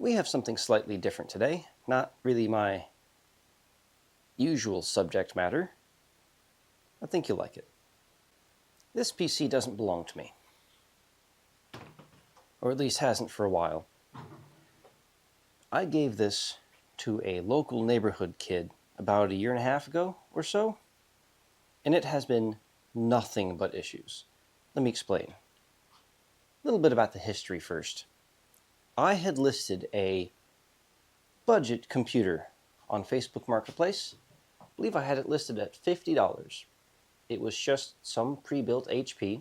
We have something slightly different today, not really my usual subject matter. I think you'll like it. This PC doesn't belong to me, or at least hasn't for a while. I gave this to a local neighborhood kid about a year and a half ago or so, and it has been nothing but issues. Let me explain. A little bit about the history first. I had listed a budget computer on Facebook Marketplace. I believe I had it listed at $50. It was just some pre-built HP.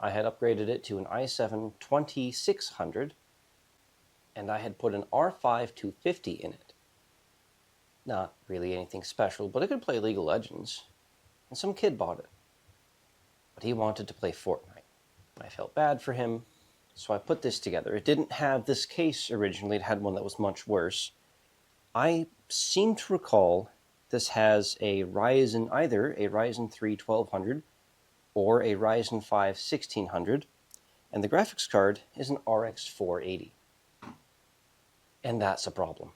I had upgraded it to an i7 2600, and I had put an R5 250 in it. Not really anything special, but it could play League of Legends. And some kid bought it. But he wanted to play Fortnite. I felt bad for him, so I put this together. It didn't have this case originally, it had one that was much worse. I seem to recall this has a Ryzen, either a Ryzen 3 1200 or a Ryzen 5 1600, and the graphics card is an RX 480. And that's a problem,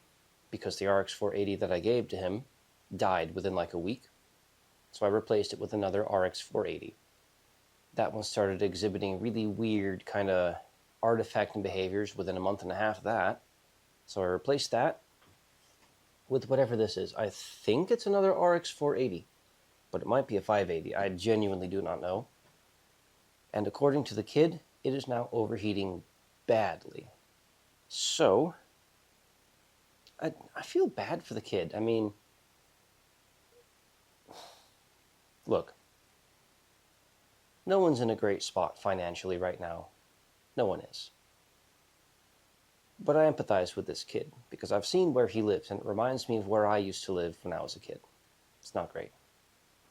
because the RX 480 that I gave to him died within like a week, so I replaced it with another RX 480. That one started exhibiting really weird kind of artifacting behaviors within a month and a half of that, so I replaced that with whatever this is. I think it's another RX 480, but it might be a 580. I genuinely do not know. And according to the kid, it is now overheating badly. So, I feel bad for the kid. I mean, look, no one's in a great spot financially right now. No one is. But I empathize with this kid, because I've seen where he lives, and it reminds me of where I used to live when I was a kid. It's not great.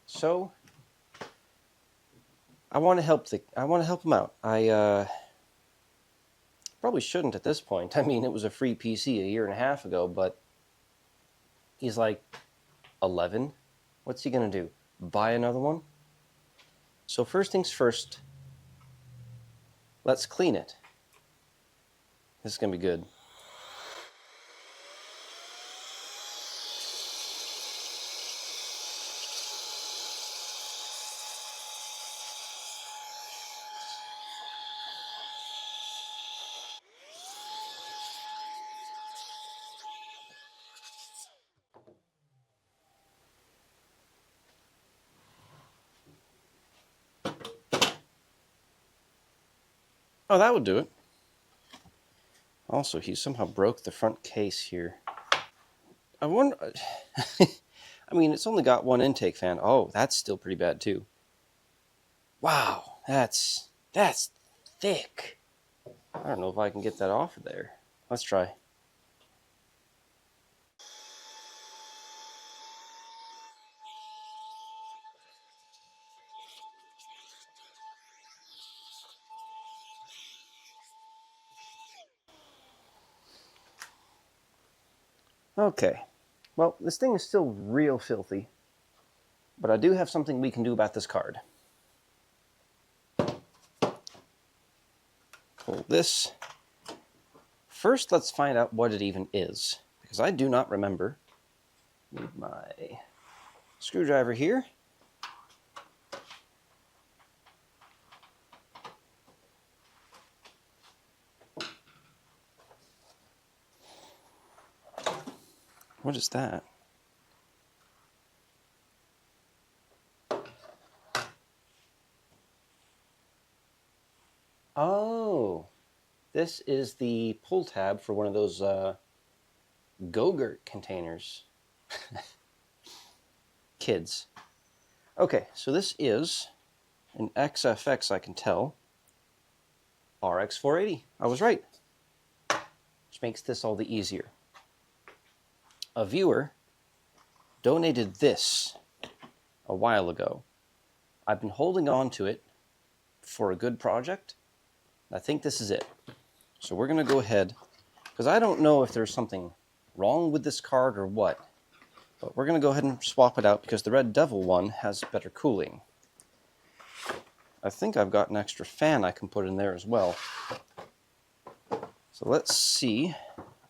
So, I want to help him out. I probably shouldn't at this point. I mean, it was a free PC a year and a half ago, but he's like 11. What's he going to do? Buy another one? So first things first, let's clean it. This is going to be good. Oh, that would do it. Also, he somehow broke the front case here. I wonder... I mean, it's only got one intake fan. Oh, that's still pretty bad, too. Wow, that's thick. I don't know if I can get that off of there. Let's try. Okay. Well, this thing is still real filthy, but I do have something we can do about this card. Pull this. First, let's find out what it even is, because I do not remember. Need my screwdriver here. What is that? Oh, this is the pull tab for one of those Go-Gurt containers. Kids. Okay, so this is an XFX, I can tell. RX 480. I was right. Which makes this all the easier. A viewer donated this a while ago. I've been holding on to it for a good project. I think this is it. So we're going to go ahead, because I don't know if there's something wrong with this card or what, but we're going to go ahead and swap it out because the Red Devil one has better cooling. I think I've got an extra fan I can put in there as well. So let's see.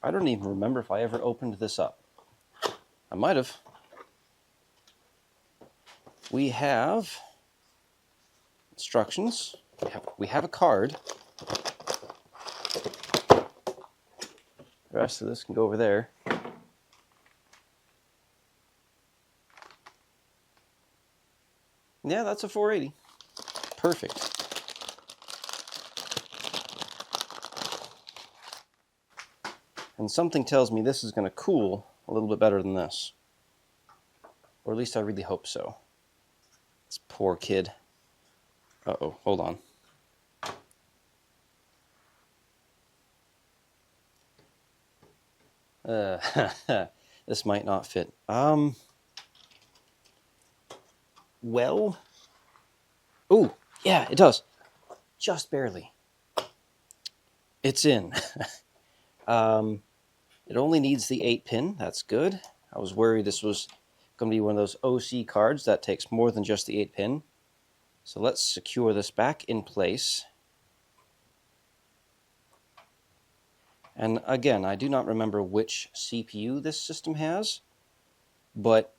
I don't even remember if I ever opened this up. I might have. We have instructions. We have a card. The rest of this can go over there. Yeah, that's a 480. Perfect. And something tells me this is going to cool a little bit better than this. Or at least I really hope so. This poor kid. Uh-oh, hold on. This might not fit. Well. Ooh, yeah, it does. Just barely. It's in. It only needs the 8-pin. That's good. I was worried this was going to be one of those OC cards that takes more than just the 8-pin. So let's secure this back in place. And again, I do not remember which CPU this system has, but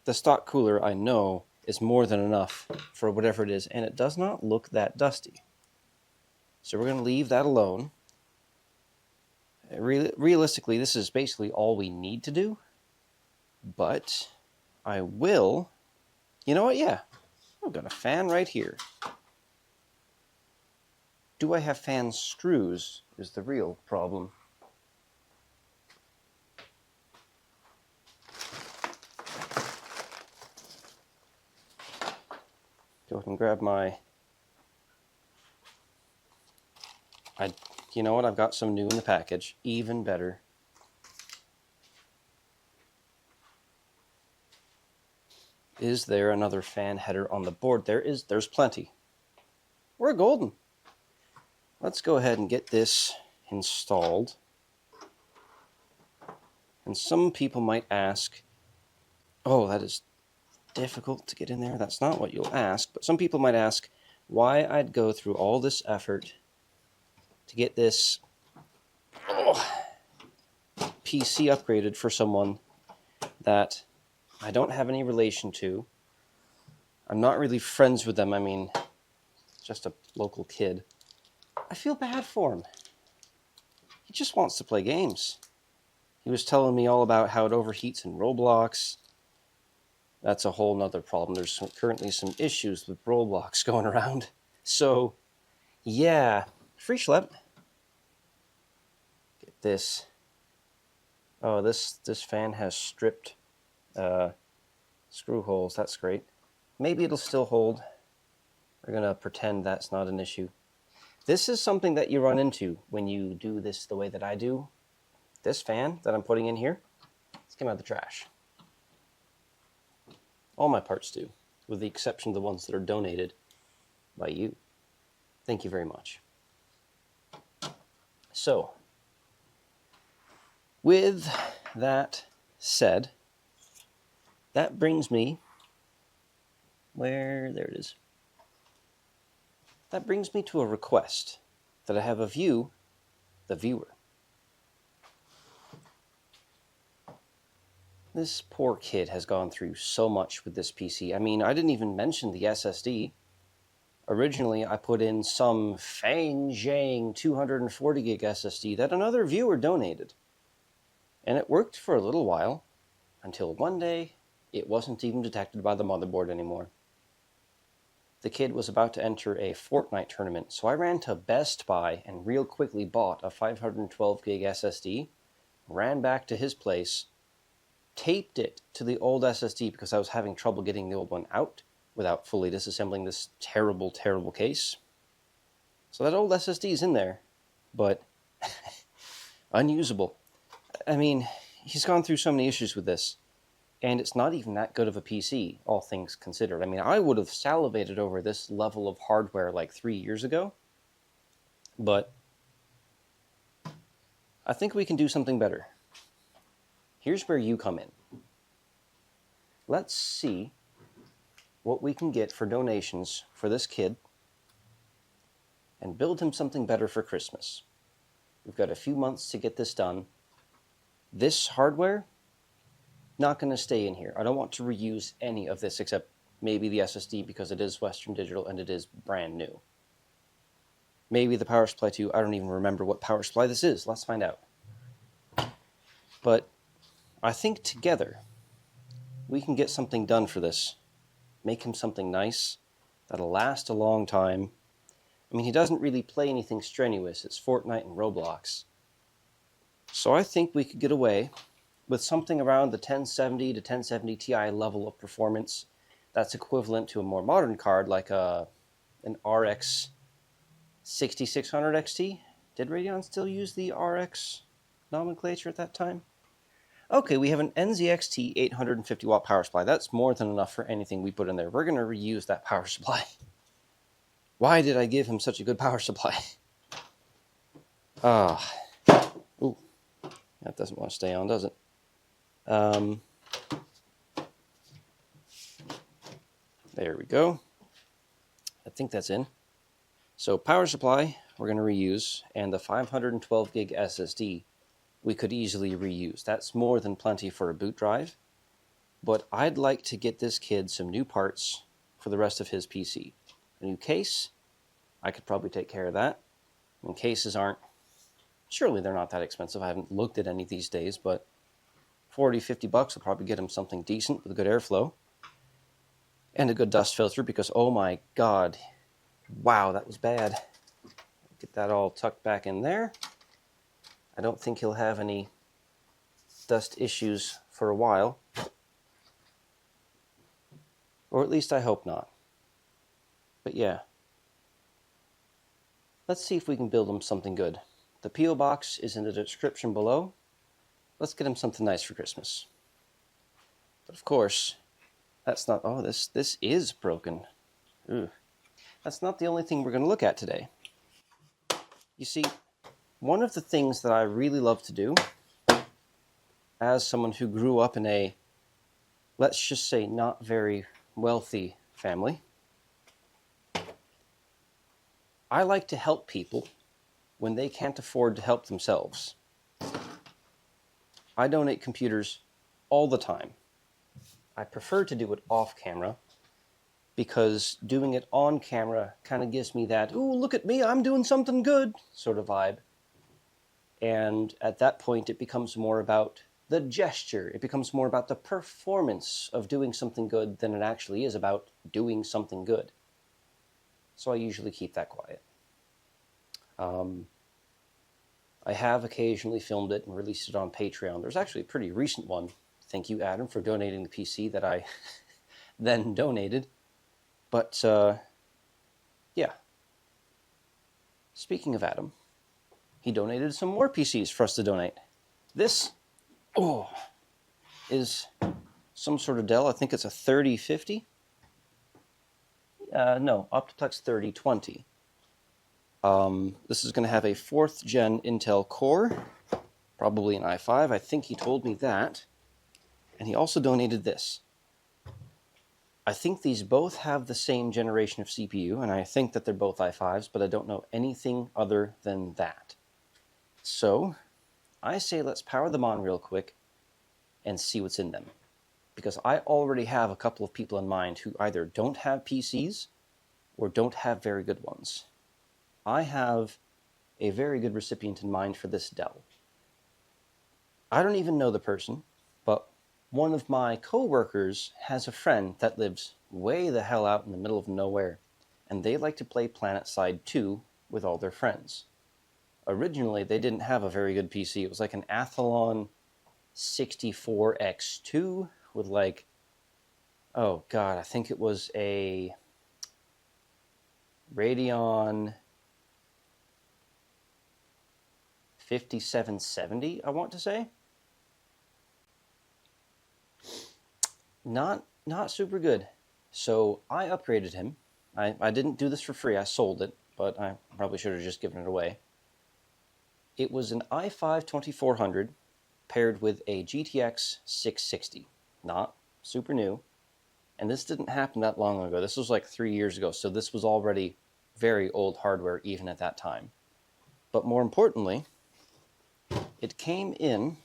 the stock cooler, I know, is more than enough for whatever it is, and it does not look that dusty. So we're going to leave that alone. Realistically, this is basically all we need to do, but I will... You know what? Yeah, I've got a fan right here. Do I have fan screws is the real problem. Go ahead and grab my... You know what? I've got some new in the package. Even better. Is there another fan header on the board? There's plenty. We're golden. Let's go ahead and get this installed. And some people might ask, oh, that is difficult to get in there. That's not what you'll ask. But some people might ask why I'd go through all this effort to get this PC upgraded for someone that I don't have any relation to. I'm not really friends with them. I mean, just a local kid. I feel bad for him. He just wants to play games. He was telling me all about how it overheats in Roblox. That's a whole nother problem. There's currently some issues with Roblox going around. So, yeah. Free schlep. Get this. Oh, this fan has stripped screw holes. That's great. Maybe it'll still hold. We're going to pretend that's not an issue. This is something that you run into when you do this the way that I do. This fan that I'm putting in here, it's come out of the trash. All my parts do, with the exception of the ones that are donated by you. Thank you very much. So, with that said, that brings me there it is. That brings me to a request that I have of you, the viewer. This poor kid has gone through so much with this PC. I mean, I didn't even mention the SSD. Originally, I put in some Fang Zhang 240 gig SSD that another viewer donated. And it worked for a little while, until one day, it wasn't even detected by the motherboard anymore. The kid was about to enter a Fortnite tournament, so I ran to Best Buy and real quickly bought a 512 gig SSD, ran back to his place, taped it to the old SSD because I was having trouble getting the old one out without fully disassembling this terrible, terrible case. So that old SSD is in there, but unusable. I mean, he's gone through so many issues with this, and it's not even that good of a PC, all things considered. I mean, I would have salivated over this level of hardware like 3 years ago, but I think we can do something better. Here's where you come in. Let's see what we can get for donations for this kid and build him something better for Christmas. We've got a few months to get this done. This hardware, not going to stay in here. I don't want to reuse any of this except maybe the SSD because it is Western Digital and it is brand new. Maybe the power supply too. I don't even remember what power supply this is. Let's find out. But I think together we can get something done for this. Make him something nice that'll last a long time. I mean, he doesn't really play anything strenuous. It's Fortnite and Roblox. So I think we could get away with something around the 1070 to 1070 Ti level of performance that's equivalent to a more modern card like an RX 6600 XT. Did Radeon still use the RX nomenclature at that time? Okay, we have an NZXT 850 watt power supply. That's more than enough for anything we put in there. We're going to reuse that power supply. Why did I give him such a good power supply? Ooh, that doesn't want to stay on, does it? There we go. I think that's in. So power supply, we're going to reuse, and the 512 gig SSD, we could easily reuse. That's more than plenty for a boot drive, but I'd like to get this kid some new parts for the rest of his PC. A new case, I could probably take care of that. I mean, cases aren't, surely they're not that expensive. I haven't looked at any these days, but 40, 50 bucks will probably get him something decent with a good airflow and a good dust filter because, oh my God, wow, that was bad. Get that all tucked back in there. I don't think he'll have any dust issues for a while. Or at least I hope not. But yeah. Let's see if we can build him something good. The P.O. box is in the description below. Let's get him something nice for Christmas. But of course, that's not... Oh, this is broken. Ugh. That's not the only thing we're going to look at today. You see, one of the things that I really love to do, as someone who grew up in a, let's just say, not very wealthy family, I like to help people when they can't afford to help themselves. I donate computers all the time. I prefer to do it off camera because doing it on camera kind of gives me that, ooh, look at me, I'm doing something good sort of vibe. And at that point, it becomes more about the gesture. It becomes more about the performance of doing something good than it actually is about doing something good. So I usually keep that quiet. I have occasionally filmed it and released it on Patreon. There's actually a pretty recent one. Thank you, Adam, for donating the PC that I then donated. But, yeah. Speaking of Adam, he donated some more PCs for us to donate. This, is some sort of Dell. I think it's a 3050. No, Optiplex 3020. This is going to have a 4th gen Intel Core, probably an i5. I think he told me that. And he also donated this. I think these both have the same generation of CPU, and I think that they're both i5s, but I don't know anything other than that. So, I say let's power them on real quick and see what's in them. Because I already have a couple of people in mind who either don't have PCs or don't have very good ones. I have a very good recipient in mind for this Dell. I don't even know the person, but one of my co-workers has a friend that lives way the hell out in the middle of nowhere, and they like to play PlanetSide 2 with all their friends. Originally, they didn't have a very good PC. It was like an Athlon 64X2 with like, oh god, I think it was a Radeon 5770, I want to say. Not super good. So I upgraded him. I didn't do this for free. I sold it, but I probably should have just given it away. It was an i5 2400 paired with a GTX 660. Not super new. And this didn't happen that long ago. This was like 3 years ago, so this was already very old hardware even at that time. But more importantly, it came in,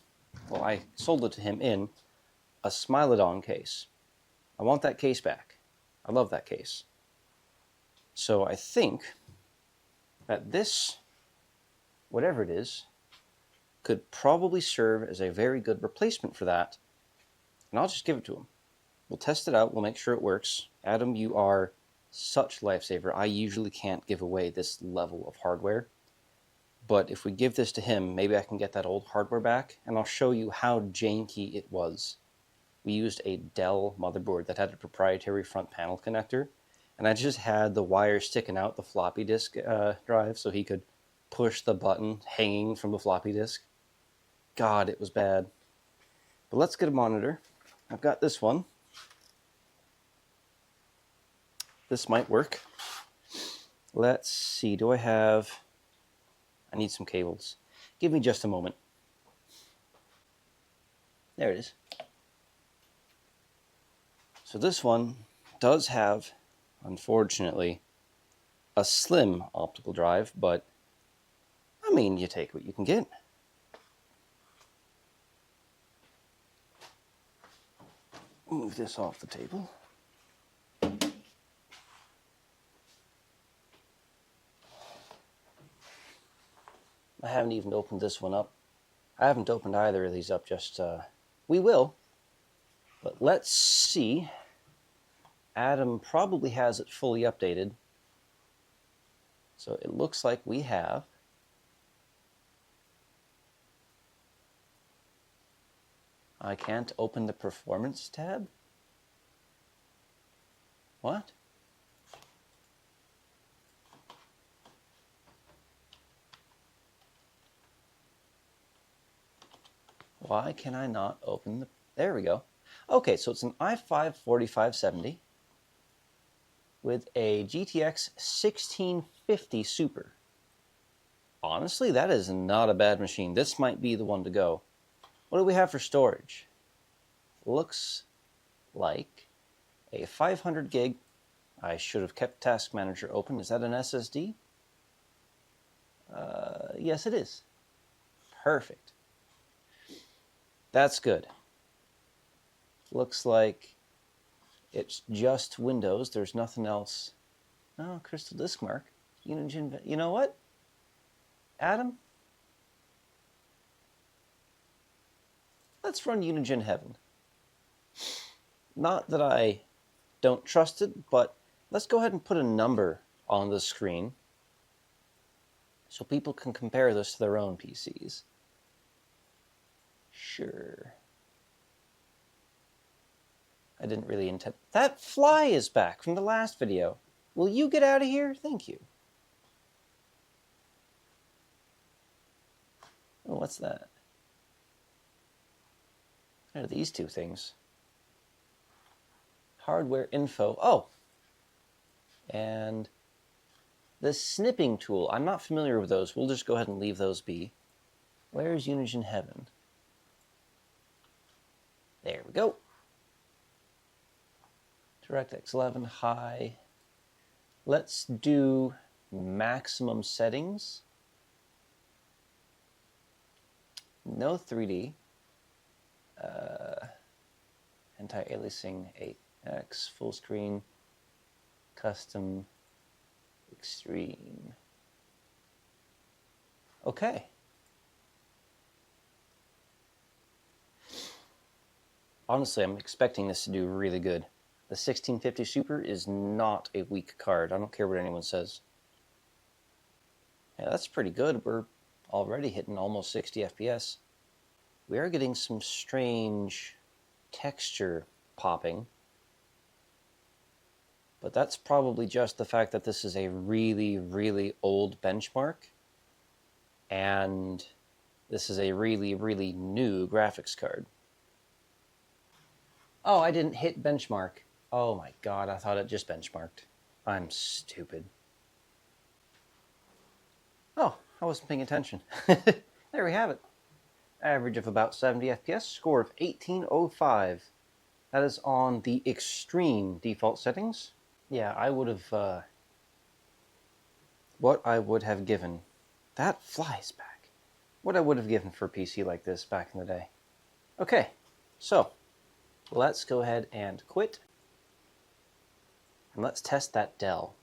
well, I sold it to him in a Smilodon case. I want that case back. I love that case. So I think that this, whatever it is, could probably serve as a very good replacement for that. And I'll just give it to him. We'll test it out. We'll make sure it works. Adam, you are such a lifesaver. I usually can't give away this level of hardware. But if we give this to him, maybe I can get that old hardware back, and I'll show you how janky it was. We used a Dell motherboard that had a proprietary front panel connector, and I just had the wire sticking out the floppy disk drive so he could push the button hanging from the floppy disk. God, it was bad. But let's get a monitor. I've got this one. This might work. Let's see, do I have... I need some cables. Give me just a moment. There it is. So this one does have, unfortunately, a slim optical drive, but I mean, you take what you can get. Move this off the table. I haven't even opened this one up. I haven't opened either of these up, just, we will. But let's see. Adam probably has it fully updated. So it looks like we have. I can't open the performance tab? What? Why can I not open the... There we go. Okay, so it's an i5 4570 with a GTX 1650 Super. Honestly, that is not a bad machine. This might be the one to go. What do we have for storage? Looks like a 500 gig. I should have kept Task Manager open. Is that an SSD? Yes, it is. Perfect. That's good. Looks like it's just Windows. There's nothing else. Oh, Crystal Disk Mark. Unigine. You know what? Adam? Let's run Unigine Heaven. Not that I don't trust it, but let's go ahead and put a number on the screen so people can compare this to their own PCs. Sure. I didn't really intend... That fly is back from the last video. Will you get out of here? Thank you. Oh, what's that? What are these two things? Hardware info. Oh! And the snipping tool. I'm not familiar with those. We'll just go ahead and leave those be. Where's Unigine Heaven? There we go. DirectX 11 high. Let's do maximum settings. No 3D. Anti-aliasing 8x, full screen, custom, extreme. Okay. Honestly, I'm expecting this to do really good. The 1650 Super is not a weak card. I don't care what anyone says. Yeah, that's pretty good. We're already hitting almost 60 FPS. We are getting some strange texture popping. But that's probably just the fact that this is a really, really old benchmark. And this is a really, really new graphics card. Oh, I didn't hit benchmark. Oh my god, I thought it just benchmarked. I'm stupid. Oh, I wasn't paying attention. There we have it. Average of about 70 FPS, score of 1805. That is on the extreme default settings. Yeah, I would have, what I would have given. That flies back. what I would have given for a PC like this back in the day. Okay, so let's go ahead and quit. And let's test that Dell.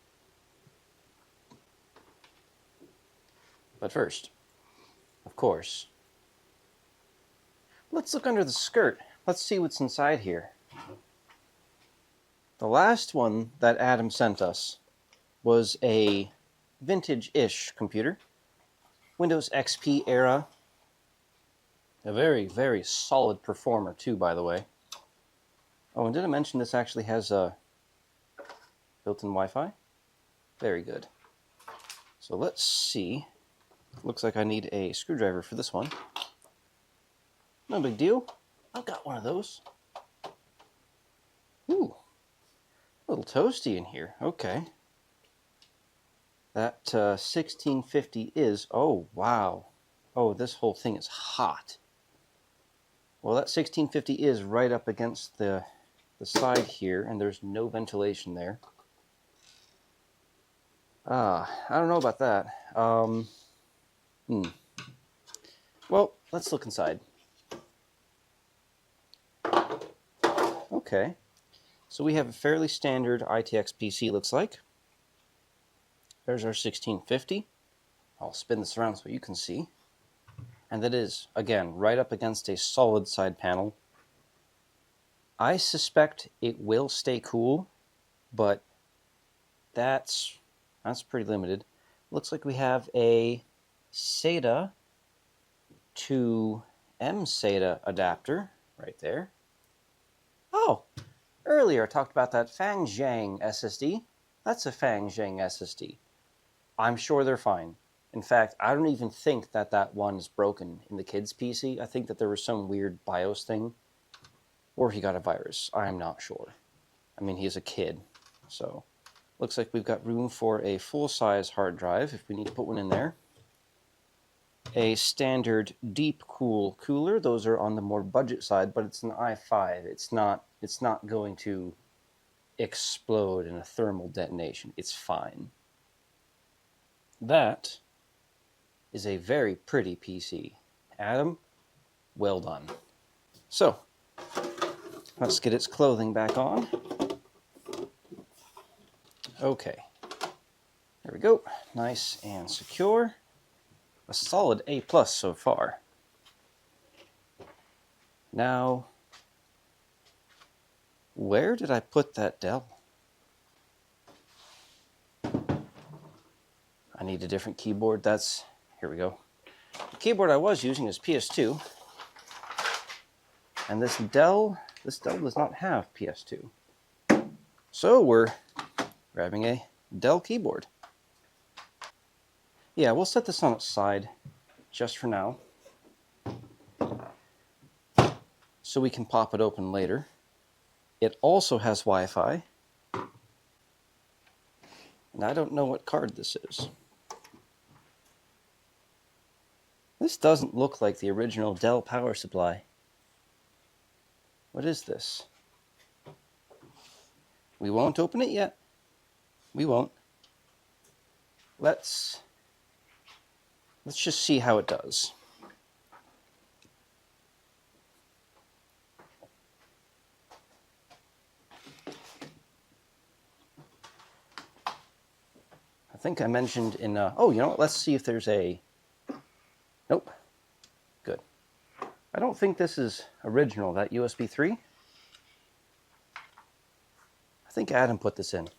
But first, of course, let's look under the skirt. Let's see what's inside here. The last one that Adam sent us was a vintage-ish computer. Windows XP era. A very, very solid performer too, by the way. Oh, and did I mention this actually has a built-in Wi-Fi? Very good. So let's see. Looks like I need a screwdriver for this one. No big deal. I've got one of those. Ooh, a little toasty in here. Okay. That 1650 is, oh wow. Oh, this whole thing is hot. Well, that 1650 is right up against the side here, and there's no ventilation there. I don't know about that. Well, let's look inside. Okay. So we have a fairly standard ITX PC, looks like. There's our 1650. I'll spin this around so you can see. And that is, again, right up against a solid side panel. I suspect it will stay cool, but that's pretty limited. Looks like we have a SATA to M-SATA adapter right there. Oh, earlier I talked about that Fangjang SSD. That's a Fangjang SSD. I'm sure they're fine. In fact, I don't even think that that one is broken in the kid's PC. I think that there was some weird BIOS thing, or he got a virus. I'm not sure. I mean, he's a kid, so looks like we've got room for a full-size hard drive if we need to put one in there. A standard deep cool cooler. Those are on the more budget side, but it's an i5. It's not going to explode in a thermal detonation. It's fine. That is a very pretty PC. Adam, well done. So, let's get its clothing back on. Okay, there we go. Nice and secure. A solid A+ so far. Now, where did I put that Dell? I need a different keyboard. Here we go. The keyboard I was using is PS2. And this Dell does not have PS2. So we're grabbing a Dell keyboard. Yeah, we'll set this on its side just for now, so we can pop it open later. It also has Wi-Fi, and I don't know what card this is. This doesn't look like the original Dell power supply. What is this? We won't open it yet. We won't. Let's just see how it does. I think I mentioned in, oh, you know what? Let's see if there's a, nope. Good. I don't think this is original, that USB 3. I think Adam put this in.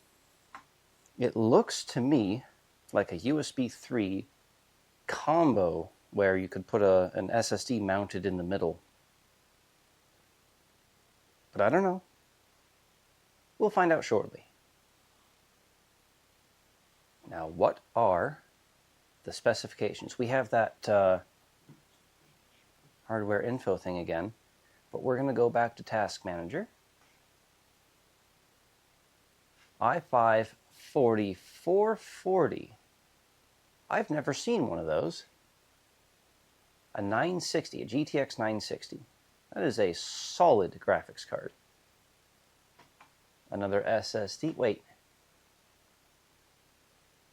It looks to me like a USB 3 combo where you could put an SSD mounted in the middle. But I don't know. We'll find out shortly. Now, what are the specifications? We have that hardware info thing again, but we're going to go back to Task Manager. i5 4440. I've never seen one of those. A 960, a GTX 960. That is a solid graphics card. Another SSD. Wait.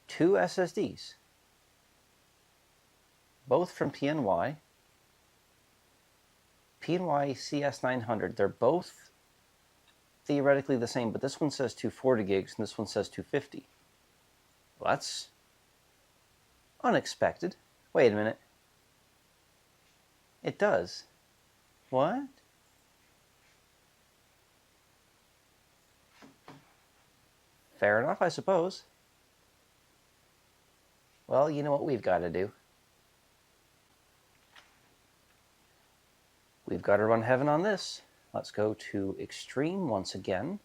2 SSDs. both from PNY. PNY CS900, they're both theoretically the same, but this one says 240 gigs and this one says 250. Well, that's unexpected. Wait a minute. It does. What? Fair enough, I suppose. Well, you know what we've got to do. We've got to run heaven on this. Let's go to extreme once again.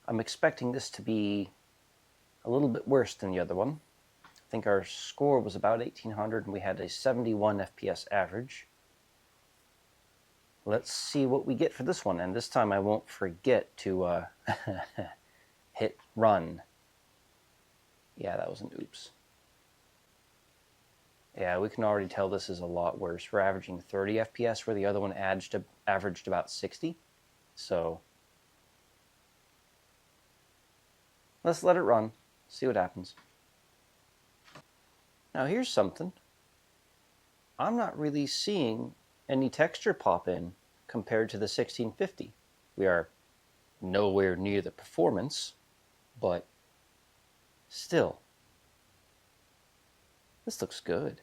I'm expecting this to be a little bit worse than the other one. I think our score was about 1800 and we had a 71 FPS average. Let's see what we get for this one, and this time I won't forget to hit run. Yeah, that was an oops. Yeah, we can already tell this is a lot worse. We're averaging 30 FPS where the other one averaged about 60. So let's let it run, see what happens. Now here's something. I'm not really seeing any texture pop in compared to the 1650. We are nowhere near the performance, but still, this looks good.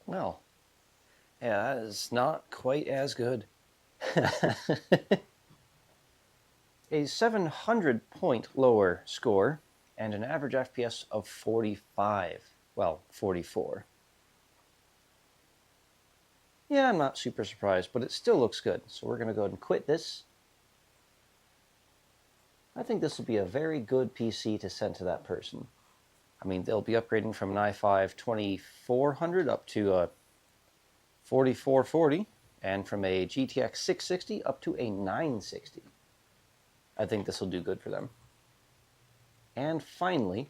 Well, yeah, that is not quite as good. A 700 point lower score and an average FPS of 45. Well, 44. Yeah, I'm not super surprised, but it still looks good. So we're going to go ahead and quit this. I think this will be a very good PC to send to that person. I mean, they'll be upgrading from an i5 2400 up to a 4440, and from a GTX 660 up to a 960. I think this will do good for them. And finally,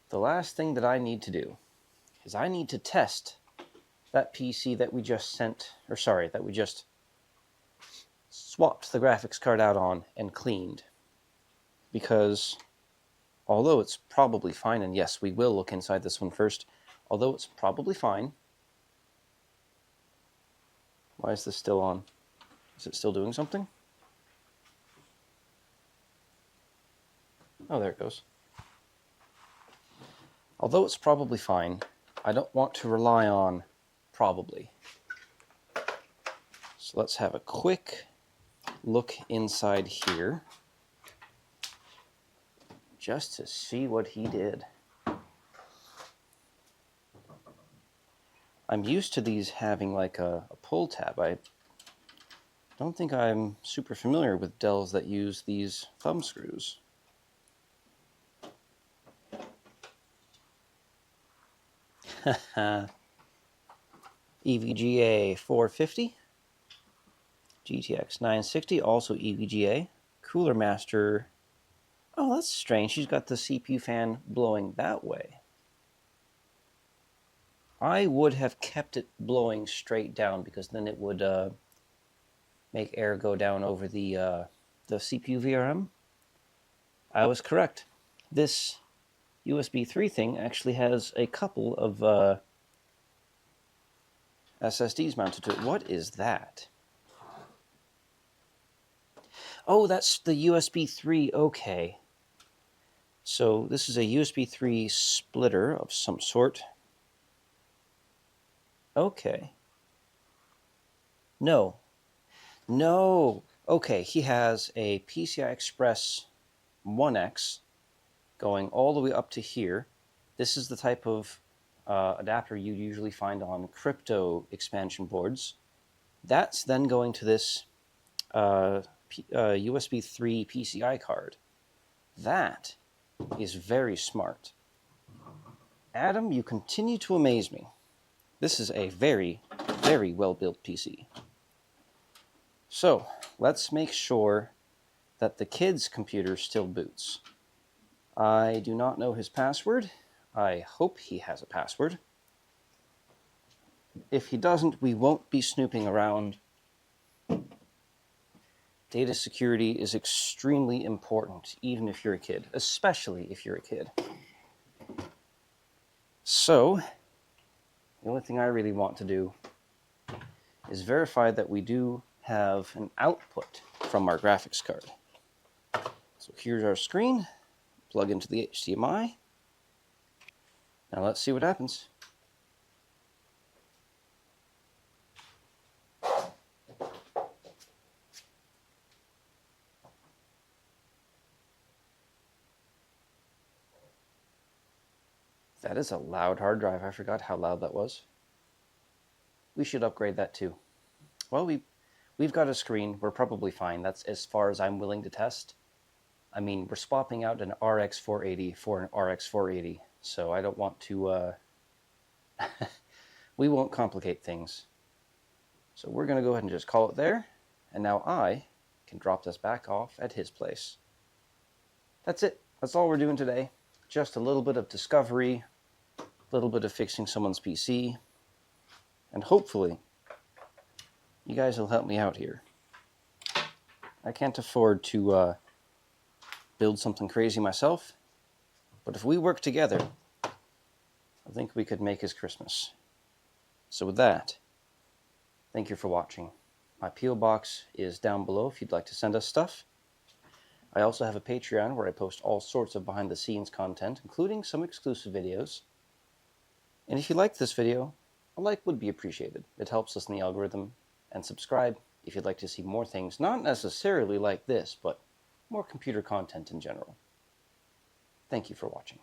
the last thing that I need to do is I need to test that PC that we just that we just swapped the graphics card out on and cleaned. Because although it's probably fine, and yes, we will look inside this one first, although it's probably fine. Why is this still on? Is it still doing something? Oh, there it goes. Although it's probably fine, I don't want to rely on probably. So let's have a quick look inside here just to see what he did. I'm used to these having like a pull tab. I don't think I'm super familiar with Dells that use these thumb screws. EVGA 450, GTX 960, also EVGA. Cooler Master. Oh, that's strange. She's got the CPU fan blowing that way. I would have kept it blowing straight down because then it would make air go down over the CPU VRM. I was correct. This USB 3 thing actually has a couple of SSDs mounted to it. What is that? Oh, that's the USB 3. Okay. So this is a USB 3 splitter of some sort. Okay. No. Okay, he has a PCI Express 1X going all the way up to here. This is the type of adapter you usually find on crypto expansion boards. That's then going to this USB 3 PCI card. That is very smart. Adam, you continue to amaze me. This is a very, very well-built PC. So, let's make sure that the kid's computer still boots. I do not know his password. I hope he has a password. If he doesn't, we won't be snooping around Data security is extremely important, even if you're a kid, especially if you're a kid. So, the only thing I really want to do is verify that we do have an output from our graphics card. So here's our screen, plug into the HDMI. Now let's see what happens. That is a loud hard drive. I forgot how loud that was. We should upgrade that too. Well, we've got a screen. We're probably fine. That's as far as I'm willing to test. I mean, we're swapping out an RX 480 for an RX 480, so I don't want to... we won't complicate things. So we're going to go ahead and just call it there, and now I can drop this back off at his place. That's it. That's all we're doing today. Just a little bit of discovery, a little bit of fixing someone's PC, and hopefully you guys will help me out here. I can't afford to build something crazy myself, but if we work together, I think we could make his Christmas. So with that, thank you for watching. My P.O. box is down below if you'd like to send us stuff. I also have a Patreon where I post all sorts of behind-the-scenes content, including some exclusive videos. And if you liked this video, a like would be appreciated. It helps us in the algorithm. And subscribe if you'd like to see more things, not necessarily like this, but more computer content in general. Thank you for watching.